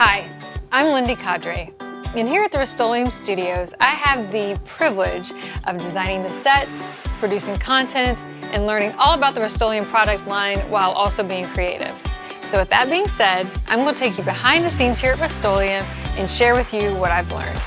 Hi, I'm Lindee Katdare, and here at the Rust-Oleum Studios, I have the privilege of designing the sets, producing content, and learning all about the Rust-Oleum product line while also being creative. So with that being said, I'm going to take you behind the scenes here at Rust-Oleum and share with you what I've learned.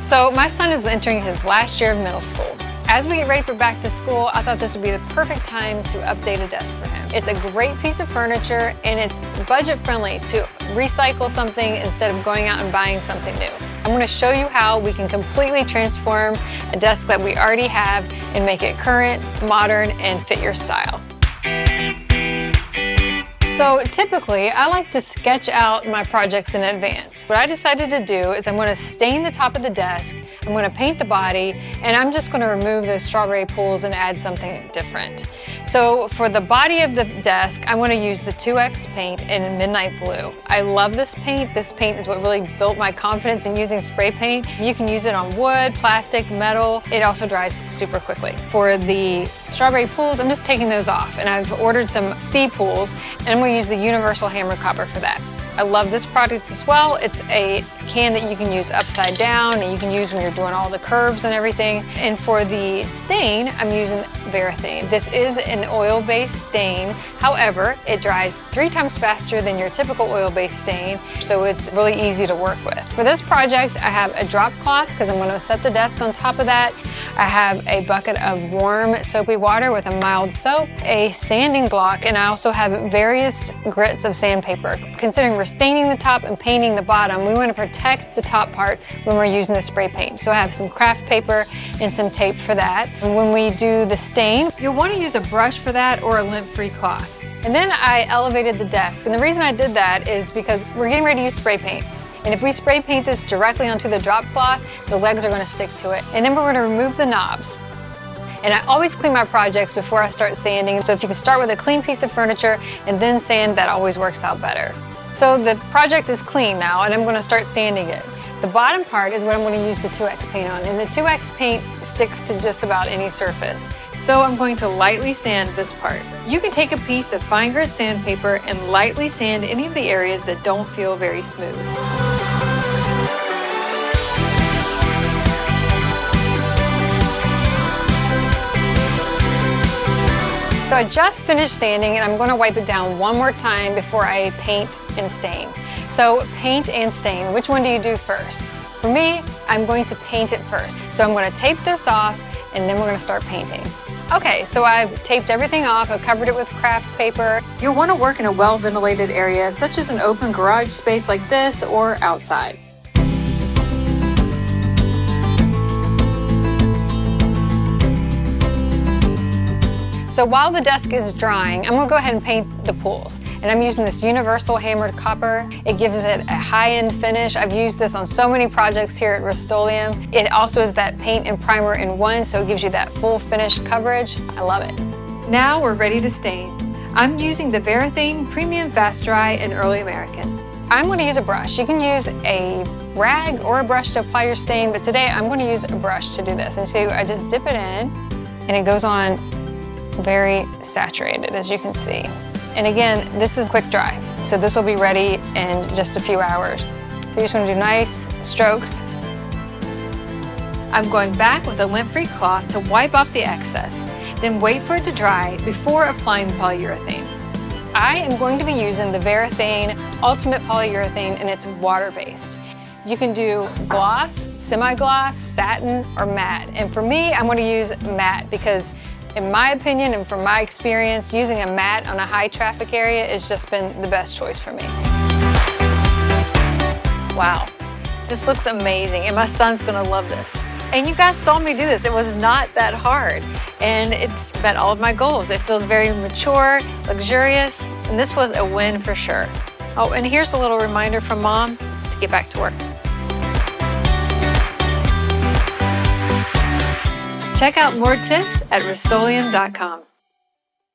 So my son is entering his last year of middle school. As we get ready for back to school, I thought this would be the perfect time to update a desk for him. It's a great piece of furniture and it's budget friendly to recycle something instead of going out and buying something new. I'm going to show you how we can completely transform a desk that we already have and make it current, modern, and fit your style. So typically, I like to sketch out my projects in advance. What I decided to do is I'm going to stain the top of the desk, I'm going to paint the body, and I'm just going to remove those strawberry pools and add something different. So for the body of the desk, I'm going to use the 2X paint in Midnight Blue. I love this paint. This paint is what really built my confidence in using spray paint. You can use it on wood, plastic, metal. It also dries super quickly. For the strawberry pools, I'm just taking those off, and I've ordered some C pools, and I'm going to use the universal hammered copper for that. I love this product as well. It's a can that you can use upside down and you can use when you're doing all the curves and everything. And for the stain, I'm using Varathane. This is an oil-based stain. However, it dries 3 times faster than your typical oil-based stain, so it's really easy to work with. For this project, I have a drop cloth because I'm going to set the desk on top of that. I have a bucket of warm soapy water with a mild soap, a sanding block, and I also have various grits of sandpaper. Considering we're staining the top and painting the bottom, we want to protect the top part when we're using the spray paint. So I have some craft paper and some tape for that. And when we do the stain, you'll want to use a brush for that or a lint-free cloth. And then I elevated the desk. And the reason I did that is because we're getting ready to use spray paint. And if we spray paint this directly onto the drop cloth, the legs are going to stick to it. And then we're going to remove the knobs. And I always clean my projects before I start sanding. So if you can start with a clean piece of furniture and then sand, that always works out better. So the project is clean now, and I'm going to start sanding it. The bottom part is what I'm going to use the 2X paint on, and the 2X paint sticks to just about any surface. So I'm going to lightly sand this part. You can take a piece of fine grit sandpaper and lightly sand any of the areas that don't feel very smooth. So I just finished sanding and I'm going to wipe it down one more time before I paint and stain. So paint and stain, which one do you do first? For me, I'm going to paint it first. So I'm going to tape this off and then we're going to start painting. Okay, so I've taped everything off, I've covered it with craft paper. You'll want to work in a well-ventilated area such as an open garage space like this or outside. So while the desk is drying, I'm going to go ahead and paint the pools. And I'm using this universal hammered copper. It gives it a high-end finish. I've used this on so many projects here at Rust-Oleum. It also is that paint and primer in one, so it gives you that full finish coverage. I love it. Now we're ready to stain. I'm using the Varathane Premium Fast Dry in Early American. I'm going to use a brush. You can use a rag or a brush to apply your stain, but today I'm going to use a brush to do this. And so I just dip it in, and it goes on very saturated, as you can see. And again, this is quick dry, so this will be ready in just a few hours. So you just want to do nice strokes. I'm going back with a lint-free cloth to wipe off the excess, then wait for it to dry before applying the polyurethane. I am going to be using the Varathane Ultimate Polyurethane, and it's water-based. You can do gloss, semi-gloss, satin, or matte. And for me, I'm going to use matte because in my opinion and from my experience, using a matte on a high traffic area has just been the best choice for me. Wow, this looks amazing and my son's gonna love this. And you guys saw me do this. It was not that hard and it's met all of my goals. It feels very mature, luxurious, and this was a win for sure. Oh, and here's a little reminder from Mom to get back to work. Check out more tips at Rust-Oleum.com.